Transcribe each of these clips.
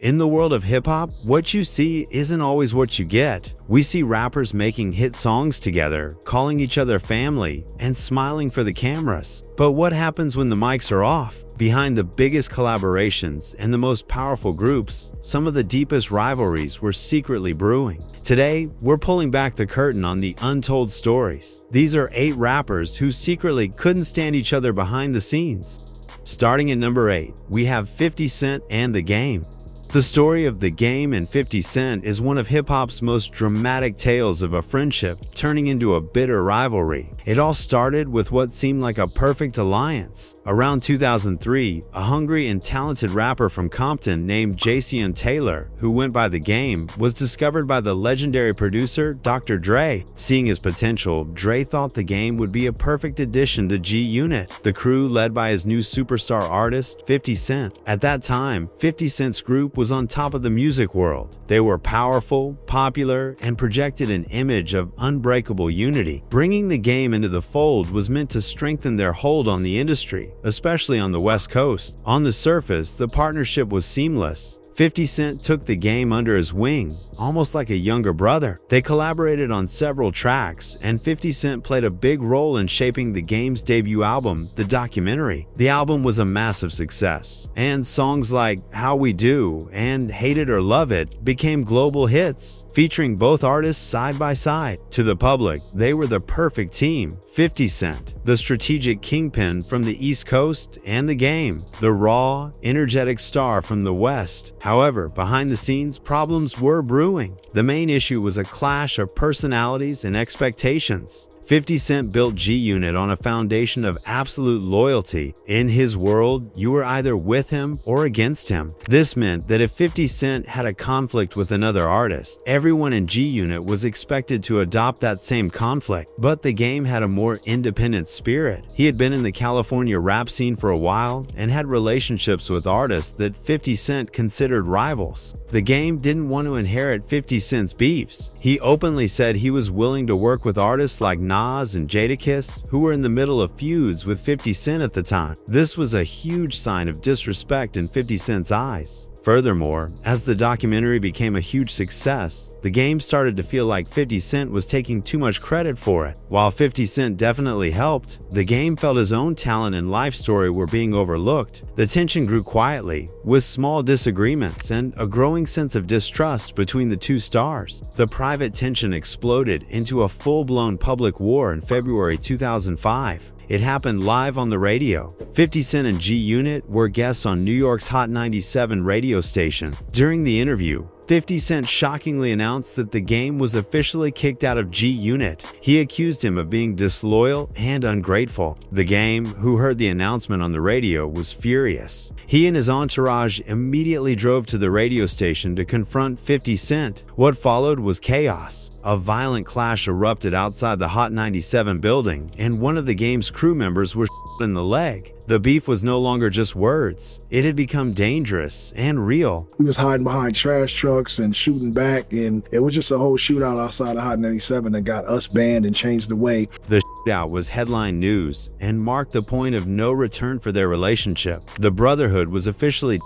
In the world of hip-hop, what you see isn't always what you get. We see rappers making hit songs together, calling each other family, and smiling for the cameras. But what happens when the mics are off? Behind the biggest collaborations and the most powerful groups, some of the deepest rivalries were secretly brewing. Today, we're pulling back the curtain on the untold stories. These are 8 rappers who secretly couldn't stand each other behind the scenes. Starting at number 8, we have 50 Cent and The Game. The story of The Game and 50 Cent is one of hip-hop's most dramatic tales of a friendship turning into a bitter rivalry. It all started with what seemed like a perfect alliance. Around 2003, a hungry and talented rapper from Compton named Jason Taylor, who went by The Game, was discovered by the legendary producer Dr. Dre. Seeing his potential, Dre thought The Game would be a perfect addition to G-Unit, the crew led by his new superstar artist, 50 Cent. At that time, 50 Cent's group was on top of the music world. They were powerful, popular, and projected an image of unbreakable unity. Bringing The Game into the fold was meant to strengthen their hold on the industry, especially on the West Coast. On the surface, the partnership was seamless. 50 Cent took The Game under his wing, almost like a younger brother. They collaborated on several tracks, and 50 Cent played a big role in shaping The Game's debut album, The Documentary. The album was a massive success, and songs like How We Do and Hate It or Love It became global hits, featuring both artists side by side. To the public, they were the perfect team. 50 Cent, the strategic kingpin from the East Coast, and The Game, the raw, energetic star from the West. However, behind the scenes, problems were brewing. The main issue was a clash of personalities and expectations. 50 Cent built G-Unit on a foundation of absolute loyalty. In his world, you were either with him or against him. This meant that if 50 Cent had a conflict with another artist, everyone in G-Unit was expected to adopt that same conflict. But The Game had a more independent spirit. He had been in the California rap scene for a while and had relationships with artists that 50 Cent considered rivals. The Game didn't want to inherit 50 Cent's beefs. He openly said he was willing to work with artists like Nas and Jadakiss, who were in the middle of feuds with 50 Cent at the time. This was a huge sign of disrespect in 50 Cent's eyes. Furthermore, as the documentary became a huge success, The Game started to feel like 50 Cent was taking too much credit for it. While 50 Cent definitely helped, The Game felt his own talent and life story were being overlooked. The tension grew quietly, with small disagreements and a growing sense of distrust between the two stars. The private tension exploded into a full-blown public war in February 2005. It happened live on the radio. 50 Cent and G-Unit were guests on New York's Hot 97 radio station. During the interview, 50 Cent shockingly announced that The Game was officially kicked out of G-Unit. He accused him of being disloyal and ungrateful. The Game, who heard the announcement on the radio, was furious. He and his entourage immediately drove to the radio station to confront 50 Cent. What followed was chaos. A violent clash erupted outside the Hot 97 building, and one of The Game's crew members was shot in the leg. The beef was no longer just words. It had become dangerous and real. We was hiding behind trash trucks and shooting back, and it was just a whole shootout outside of Hot 97 that got us banned and changed the way. The shootout was headline news and marked the point of no return for their relationship. The brotherhood was officially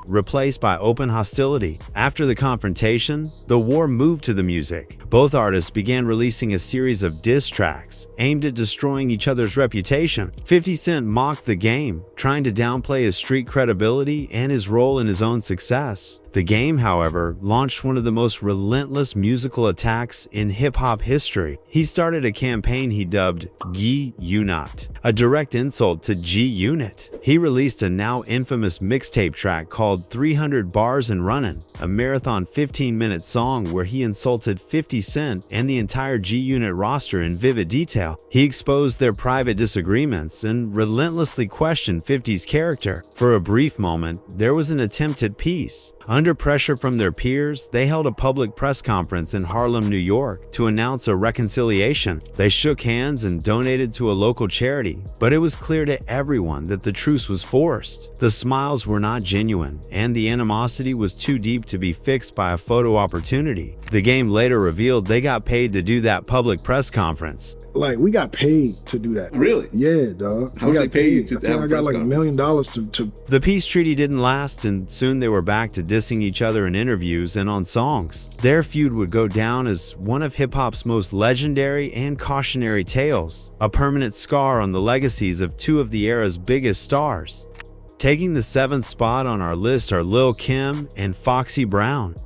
replaced by open hostility. After the confrontation, the war moved to the music. Both artists began releasing a series of diss tracks aimed at destroying each other's reputation. 50 Cent mocked The Game, trying to downplay his street credibility and his role in his own success. The Game, however, launched one of the most relentless musical attacks in hip-hop history. He started a campaign he dubbed G-Unit, a direct insult to G-Unit. He released a now infamous mixtape track called 300 Bars and Runnin', a marathon 15-minute song where he insulted 50 Cent and the entire G-Unit roster in vivid detail. He exposed their private disagreements and relentlessly questioned 50's character. For a brief moment, there was an attempt at peace. Under pressure from their peers, they held a public press conference in Harlem, New York to announce a reconciliation. They shook hands and donated to a local charity, but it was clear to everyone that the truce was forced. The smiles were not genuine, and the animosity was too deep to be fixed by a photo opportunity. The Game later revealed they got paid to do that public press conference. Like, we got paid to do that. Really? Yeah, dog. How much they paid you to have I a got press like $1 million to. The peace treaty didn't last, and soon they were back to dissing doxing each other in interviews and on songs. Their feud would go down as one of hip-hop's most legendary and cautionary tales, a permanent scar on the legacies of two of the era's biggest stars. Taking the 7th spot on our list are Lil' Kim and Foxy Brown.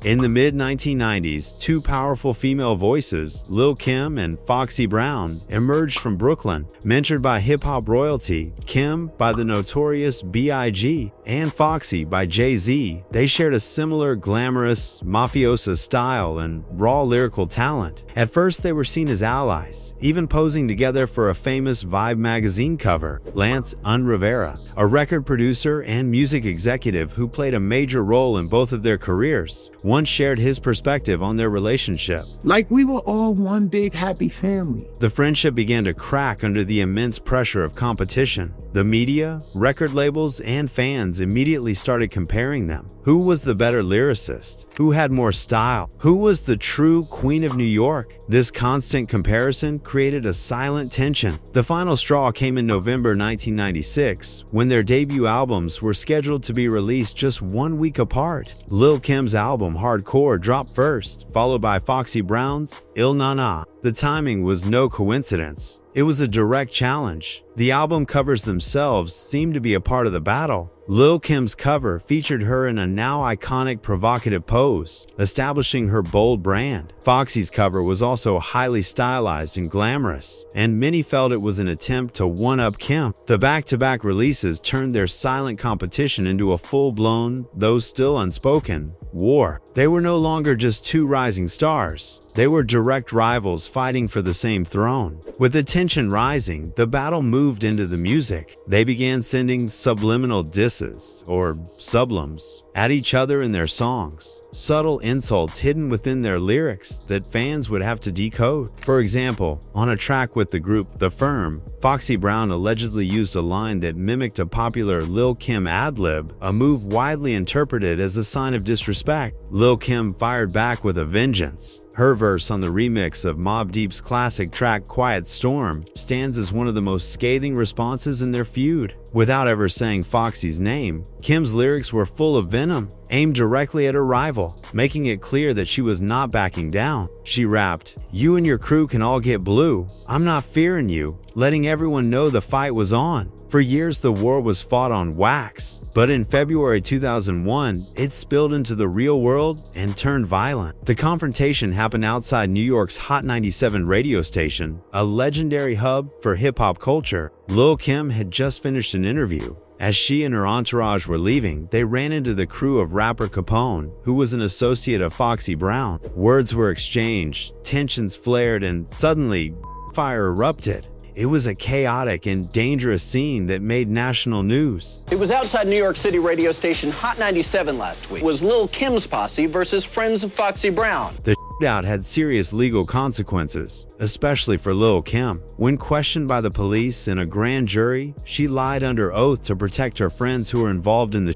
In the mid-1990s, two powerful female voices, Lil' Kim and Foxy Brown, emerged from Brooklyn. Mentored by hip-hop royalty, Kim by the notorious B.I.G. and Foxy by Jay-Z, they shared a similar glamorous, mafiosa style and raw lyrical talent. At first, they were seen as allies, even posing together for a famous Vibe magazine cover. Lance Rivera, a record producer and music executive who played a major role in both of their careers, once shared his perspective on their relationship. Like we were all one big happy family. The friendship began to crack under the immense pressure of competition. The media, record labels, and fans immediately started comparing them. Who was the better lyricist? Who had more style? Who was the true Queen of New York? This constant comparison created a silent tension. The final straw came in November 1996, when their debut albums were scheduled to be released just 1 week apart. Lil' Kim's album Hardcore dropped first, followed by Foxy Brown's Il Na Na. The timing was no coincidence. It was a direct challenge. The album covers themselves seemed to be a part of the battle. Lil' Kim's cover featured her in a now iconic provocative pose, establishing her bold brand. Foxy's cover was also highly stylized and glamorous, and many felt it was an attempt to one-up Kim. The back-to-back releases turned their silent competition into a full-blown, though still unspoken, war. They were no longer just two rising stars. They were direct rivals fighting for the same throne. With the tension rising, the battle moved into the music. They began sending subliminal disses, or sublims, at each other in their songs. Subtle insults hidden within their lyrics that fans would have to decode. For example, on a track with the group The Firm, Foxy Brown allegedly used a line that mimicked a popular Lil' Kim ad-lib, a move widely interpreted as a sign of disrespect. Lil' Kim fired back with a vengeance. Her verse on the remix of Mobb Deep's classic track Quiet Storm stands as one of the most scathing responses in their feud. Without ever saying Foxy's name, Kim's lyrics were full of venom, aimed directly at her rival, making it clear that she was not backing down. She rapped, "You and your crew can all get blue. I'm not fearing you," letting everyone know the fight was on. For years, the war was fought on wax, but in February 2001, it spilled into the real world and turned violent. The confrontation happened outside New York's Hot 97 radio station, a legendary hub for hip-hop culture. Lil' Kim had just finished an interview. As she and her entourage were leaving, they ran into the crew of rapper Capone, who was an associate of Foxy Brown. Words were exchanged, tensions flared, and suddenly, fire erupted. It was a chaotic and dangerous scene that made national news. It was outside New York City radio station Hot 97 last week. It was Lil' Kim's posse versus friends of Foxy Brown. The shootout had serious legal consequences, especially for Lil' Kim. When questioned by the police and a grand jury, she lied under oath to protect her friends who were involved in the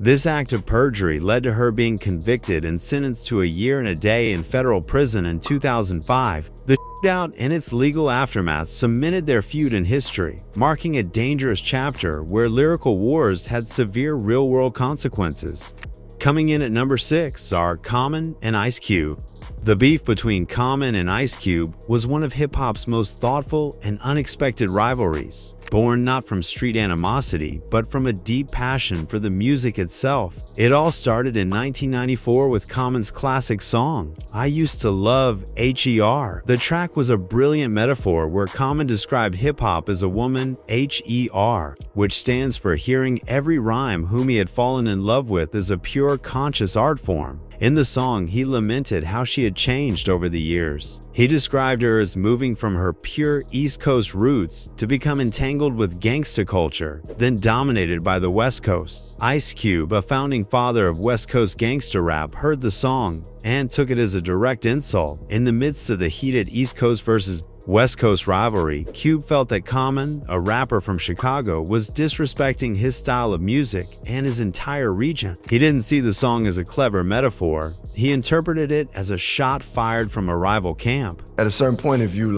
This act of perjury led to her being convicted and sentenced to a year and a day in federal prison in 2005. The shootout and its legal aftermath cemented their feud in history, marking a dangerous chapter where lyrical wars had severe real-world consequences. Coming in at number 6 are Common and Ice Cube. The beef between Common and Ice Cube was one of hip-hop's most thoughtful and unexpected rivalries, born not from street animosity, but from a deep passion for the music itself. It all started in 1994 with Common's classic song, I Used to Love H.E.R. The track was a brilliant metaphor where Common described hip-hop as a woman, H.E.R., which stands for hearing every rhyme whom he had fallen in love with as a pure conscious art form. In the song, he lamented how she had changed over the years. He described her as moving from her pure East Coast roots to become entangled with gangsta culture, then dominated by the West Coast. Ice Cube, a founding father of West Coast gangsta rap, heard the song and took it as a direct insult. In the midst of the heated East Coast versus West Coast rivalry, Cube felt that Common, a rapper from Chicago, was disrespecting his style of music and his entire region. He didn't see the song as a clever metaphor. He interpreted it as a shot fired from a rival camp. At a certain point, if you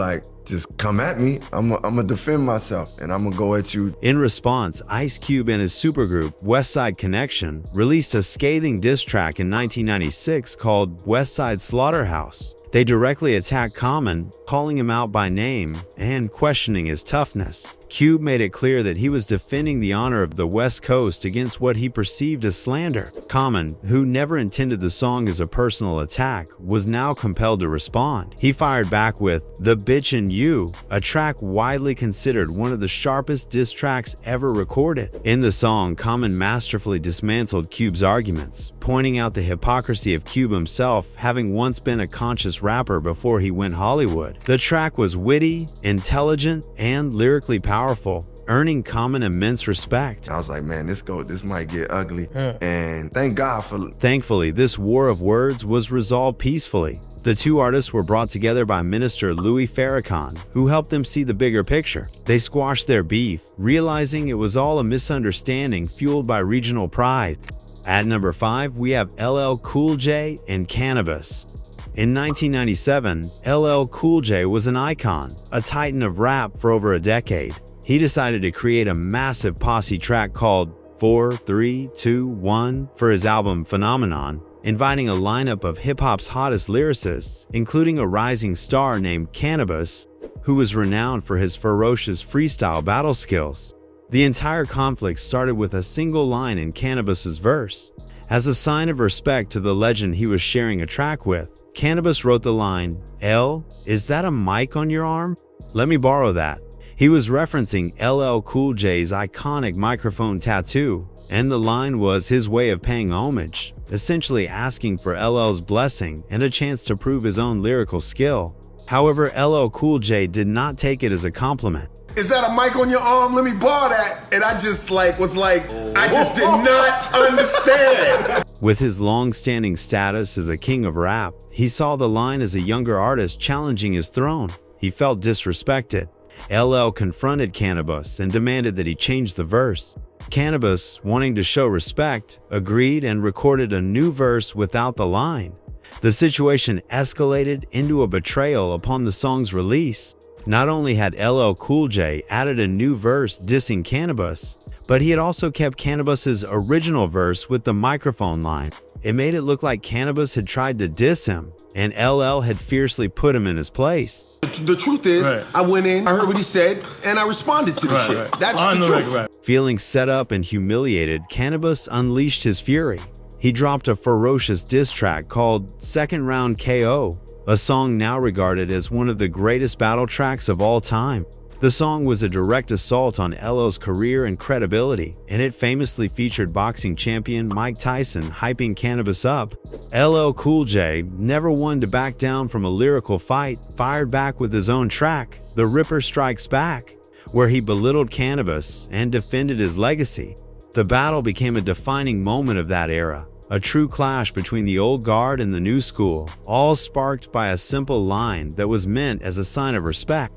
just come at me. I'm gonna defend myself, and I'm gonna go at you. In response, Ice Cube and his supergroup, West Side Connection, released a scathing diss track in 1996 called West Side Slaughterhouse. They directly attacked Common, calling him out by name and questioning his toughness. Cube made it clear that he was defending the honor of the West Coast against what he perceived as slander. Common, who never intended the song as a personal attack, was now compelled to respond. He fired back with "The Bitch and You," a track widely considered one of the sharpest diss tracks ever recorded. In the song, Common masterfully dismantled Cube's arguments, pointing out the hypocrisy of Cube himself having once been a conscious rapper before he went Hollywood. The track was witty, intelligent, and lyrically powerful, earning Common immense respect. I was like, man, this might get ugly. And thank God for... Thankfully, this war of words was resolved peacefully. The two artists were brought together by Minister Louis Farrakhan, who helped them see the bigger picture. They squashed their beef, realizing it was all a misunderstanding fueled by regional pride. At number 5, we have LL Cool J and Cannabis. In 1997, LL Cool J was an icon, a titan of rap for over a decade. He decided to create a massive posse track called 4, 3, 2, 1 for his album Phenomenon, inviting a lineup of hip-hop's hottest lyricists, including a rising star named Cannabis, who was renowned for his ferocious freestyle battle skills. The entire conflict started with a single line in Cannabis's verse. As a sign of respect to the legend he was sharing a track with, Cannabis wrote the line, "L, is that a mic on your arm? Let me borrow that." He was referencing LL Cool J's iconic microphone tattoo, and the line was his way of paying homage, essentially asking for LL's blessing and a chance to prove his own lyrical skill. However, LL Cool J did not take it as a compliment. "Is that a mic on your arm? Let me borrow that." And I just I just did not understand. With his long-standing status as a king of rap, he saw the line as a younger artist challenging his throne. He felt disrespected. LL confronted Cannabis and demanded that he change the verse. Cannabis, wanting to show respect, agreed and recorded a new verse without the line. The situation escalated into a betrayal upon the song's release. Not only had LL Cool J added a new verse dissing Cannabis, but he had also kept Cannabis's original verse with the microphone line. It made it look like Cannabis had tried to diss him, and LL had fiercely put him in his place. The truth is, I went in, I heard what he said, and I responded to the shit. That's the truth. Feeling set up and humiliated, Cannabis unleashed his fury. He dropped a ferocious diss track called Second Round KO, a song now regarded as one of the greatest battle tracks of all time. The song was a direct assault on LL's career and credibility, and it famously featured boxing champion Mike Tyson hyping Cannabis up. LL Cool J, never one to back down from a lyrical fight, fired back with his own track, The Ripper Strikes Back, where he belittled Cannabis and defended his legacy. The battle became a defining moment of that era, a true clash between the old guard and the new school, all sparked by a simple line that was meant as a sign of respect.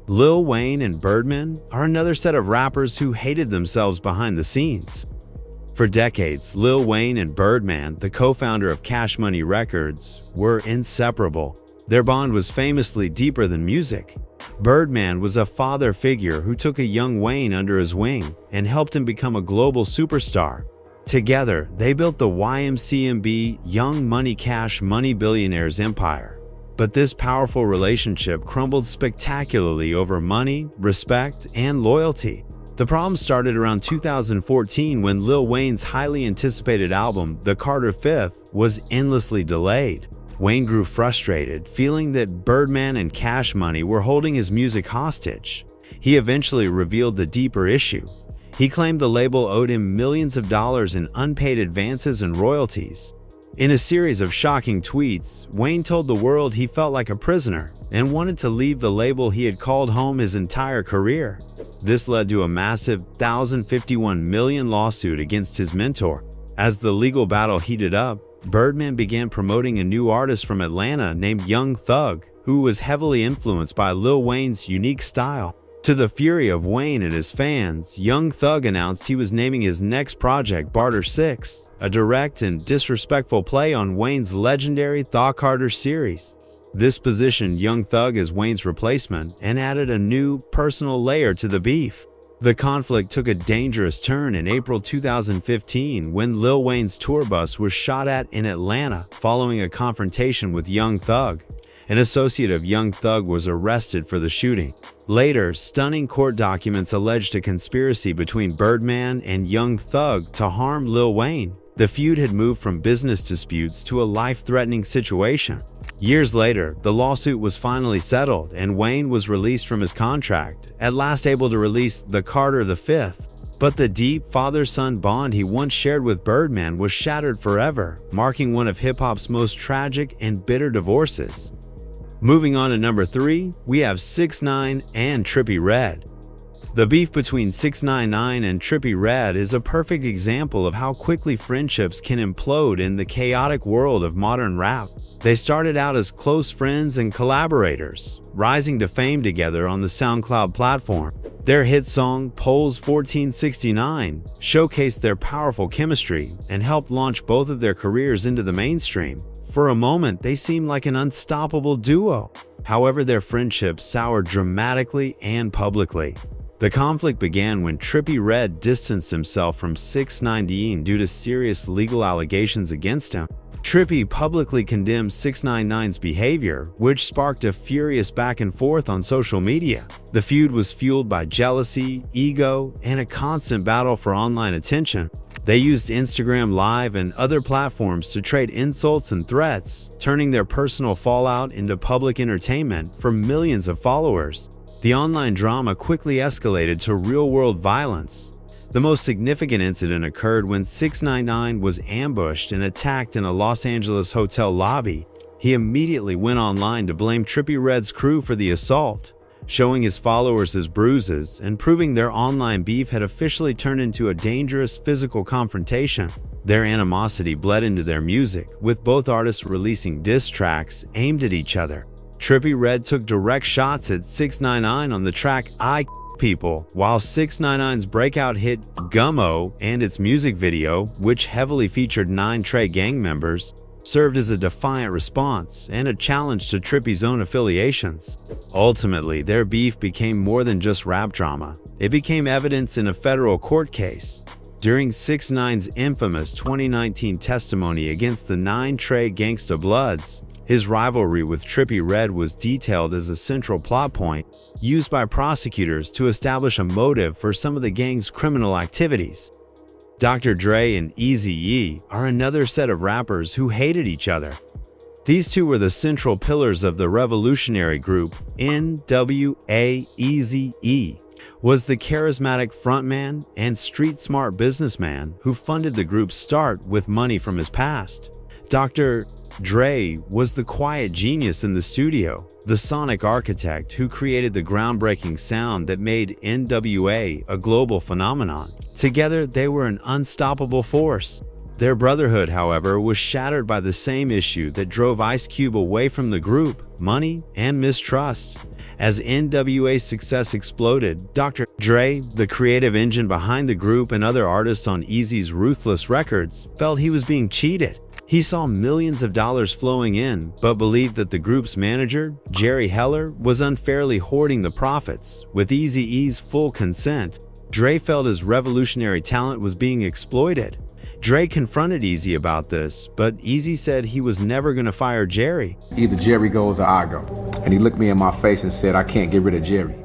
Lil Wayne and Birdman are another set of rappers who hated themselves behind the scenes. For decades, Lil Wayne and Birdman, the co-founder of Cash Money Records, were inseparable. Their bond was famously deeper than music. Birdman was a father figure who took a young Wayne under his wing and helped him become a global superstar. Together, they built the YMCMB Young Money Cash Money Billionaires empire. But this powerful relationship crumbled spectacularly over money, respect, and loyalty. The problem started around 2014 when Lil Wayne's highly anticipated album, The Carter Fifth, was endlessly delayed. Wayne grew frustrated, feeling that Birdman and Cash Money were holding his music hostage. He eventually revealed the deeper issue. He claimed the label owed him millions of dollars in unpaid advances and royalties. In a series of shocking tweets, Wayne told the world he felt like a prisoner and wanted to leave the label he had called home his entire career. This led to a massive $1,051 million lawsuit against his mentor. As the legal battle heated up, Birdman began promoting a new artist from Atlanta named Young Thug, who was heavily influenced by Lil Wayne's unique style. To the fury of Wayne and his fans, Young Thug announced he was naming his next project Barter 6, a direct and disrespectful play on Wayne's legendary Thaw Carter series. This positioned Young Thug as Wayne's replacement and added a new, personal layer to the beef. The conflict took a dangerous turn in April 2015 when Lil Wayne's tour bus was shot at in Atlanta following a confrontation with Young Thug. An associate of Young Thug was arrested for the shooting. Later, stunning court documents alleged a conspiracy between Birdman and Young Thug to harm Lil Wayne. The feud had moved from business disputes to a life-threatening situation. Years later, the lawsuit was finally settled and Wayne was released from his contract, at last able to release The Carter V. But the deep father-son bond he once shared with Birdman was shattered forever, marking one of hip-hop's most tragic and bitter divorces. Moving on to number 3, we have 6ix9ine and Trippie Redd. The beef between 6ix9ine and Trippie Redd is a perfect example of how quickly friendships can implode in the chaotic world of modern rap. They started out as close friends and collaborators, rising to fame together on the SoundCloud platform. Their hit song, Polls 1469, showcased their powerful chemistry and helped launch both of their careers into the mainstream. For a moment, they seemed like an unstoppable duo. However, their friendship soured dramatically and publicly. The conflict began when Trippie Redd distanced himself from 6ix9ine due to serious legal allegations against him. Trippie publicly condemned 6ix9ine's behavior, which sparked a furious back and forth on social media. The feud was fueled by jealousy, ego, and a constant battle for online attention. They used Instagram Live and other platforms to trade insults and threats, turning their personal fallout into public entertainment for millions of followers. The online drama quickly escalated to real-world violence. The most significant incident occurred when 6ix9ine was ambushed and attacked in a Los Angeles hotel lobby. He immediately went online to blame Trippie Redd's crew for the assault, showing his followers his bruises and proving their online beef had officially turned into a dangerous physical confrontation. Their animosity bled into their music, with both artists releasing diss tracks aimed at each other. Trippie Redd took direct shots at 6ix9ine on the track I People, while 6ix9ine's breakout hit Gummo and its music video, which heavily featured 9 Trey gang members, served as a defiant response and a challenge to Trippie's own affiliations. Ultimately, their beef became more than just rap drama. It became evidence in a federal court case. During 6ix9ine's infamous 2019 testimony against the 9 Trey Gangsta Bloods, his rivalry with Trippie Redd was detailed as a central plot point used by prosecutors to establish a motive for some of the gang's criminal activities. Dr. Dre and Eazy-E are another set of rappers who hated each other. These two were the central pillars of the revolutionary group. N.W.A. Eazy-E was the charismatic frontman and street-smart businessman who funded the group's start with money from his past. Dr. Dre was the quiet genius in the studio, the sonic architect who created the groundbreaking sound that made NWA a global phenomenon. Together, they were an unstoppable force. Their brotherhood, however, was shattered by the same issue that drove Ice Cube away from the group: money and mistrust. As NWA's success exploded, Dr. Dre, the creative engine behind the group and other artists on Eazy's Ruthless Records, felt he was being cheated. He saw millions of dollars flowing in, but believed that the group's manager, Jerry Heller, was unfairly hoarding the profits. With Eazy-E's full consent, Dre felt his revolutionary talent was being exploited. Dre confronted Eazy about this, but Eazy said he was never going to fire Jerry. Either Jerry goes or I go. And he looked me in my face and said, I can't get rid of Jerry.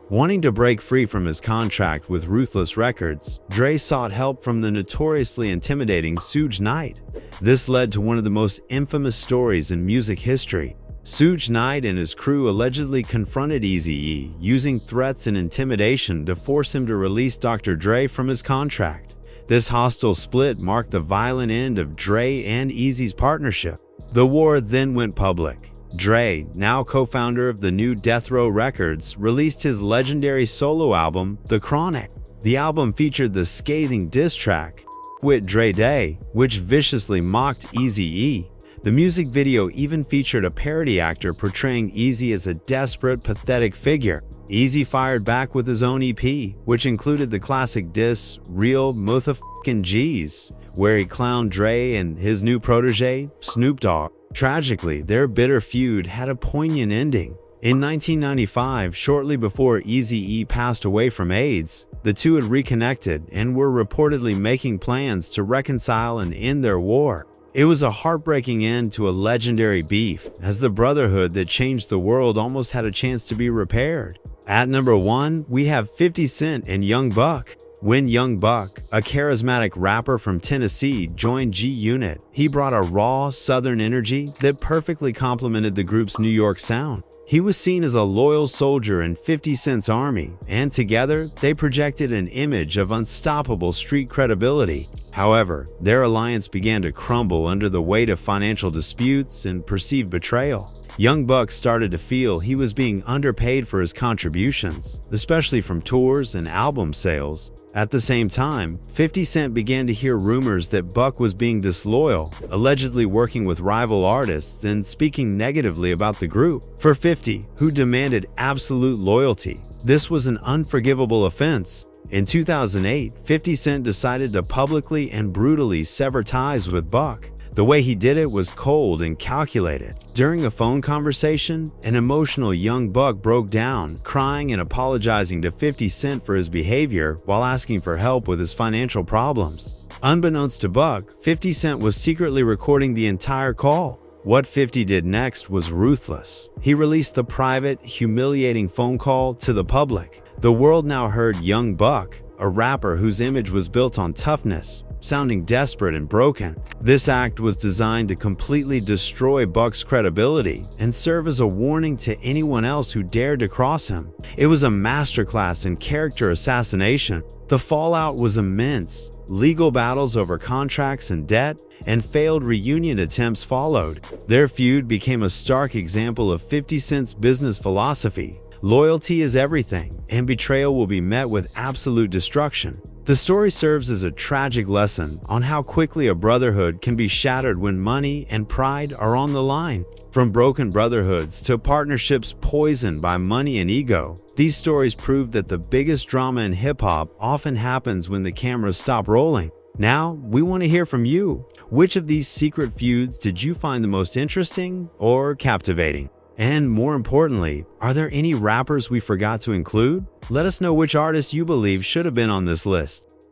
Wanting to break free from his contract with Ruthless Records, Dre sought help from the notoriously intimidating Suge Knight. This led to one of the most infamous stories in music history. Suge Knight and his crew allegedly confronted Eazy-E, using threats and intimidation to force him to release Dr. Dre from his contract. This hostile split marked the violent end of Dre and Eazy's partnership. The war then went public. Dre, now co-founder of the new Death Row Records, released his legendary solo album, The Chronic. The album featured the scathing diss track, Quit Dre Day, which viciously mocked Eazy-E. The music video even featured a parody actor portraying Eazy as a desperate, pathetic figure. Eazy fired back with his own EP, which included the classic diss, Real Motherf Fucking G's, where he clowned Dre and his new protege, Snoop Dogg. Tragically, their bitter feud had a poignant ending. In 1995, shortly before Eazy-E passed away from AIDS, the two had reconnected and were reportedly making plans to reconcile and end their war. It was a heartbreaking end to a legendary beef, as the brotherhood that changed the world almost had a chance to be repaired. At number 1, we have 50 Cent and Young Buck. When Young Buck, a charismatic rapper from Tennessee, joined G-Unit, he brought a raw, southern energy that perfectly complemented the group's New York sound. He was seen as a loyal soldier in 50 Cent's army, and together they projected an image of unstoppable street credibility. However, their alliance began to crumble under the weight of financial disputes and perceived betrayal. Young Buck started to feel he was being underpaid for his contributions, especially from tours and album sales. At the same time, 50 Cent began to hear rumors that Buck was being disloyal, allegedly working with rival artists and speaking negatively about the group. For 50, who demanded absolute loyalty, this was an unforgivable offense. In 2008, 50 Cent decided to publicly and brutally sever ties with Buck. The way he did it was cold and calculated. During a phone conversation, an emotional Young Buck broke down, crying and apologizing to 50 Cent for his behavior while asking for help with his financial problems. Unbeknownst to Buck, 50 Cent was secretly recording the entire call. What 50 did next was ruthless. He released the private, humiliating phone call to the public. The world now heard Young Buck, a rapper whose image was built on toughness, sounding desperate and broken. This act was designed to completely destroy Buck's credibility and serve as a warning to anyone else who dared to cross him. It was a masterclass in character assassination. The fallout was immense. Legal battles over contracts and debt, and failed reunion attempts followed. Their feud became a stark example of 50 Cent's business philosophy. Loyalty is everything, and betrayal will be met with absolute destruction. The story serves as a tragic lesson on how quickly a brotherhood can be shattered when money and pride are on the line. From broken brotherhoods to partnerships poisoned by money and ego, these stories prove that the biggest drama in hip-hop often happens when the cameras stop rolling. Now, we want to hear from you. Which of these secret feuds did you find the most interesting or captivating? And more importantly, are there any rappers we forgot to include? Let us know which artists you believe should have been on this list.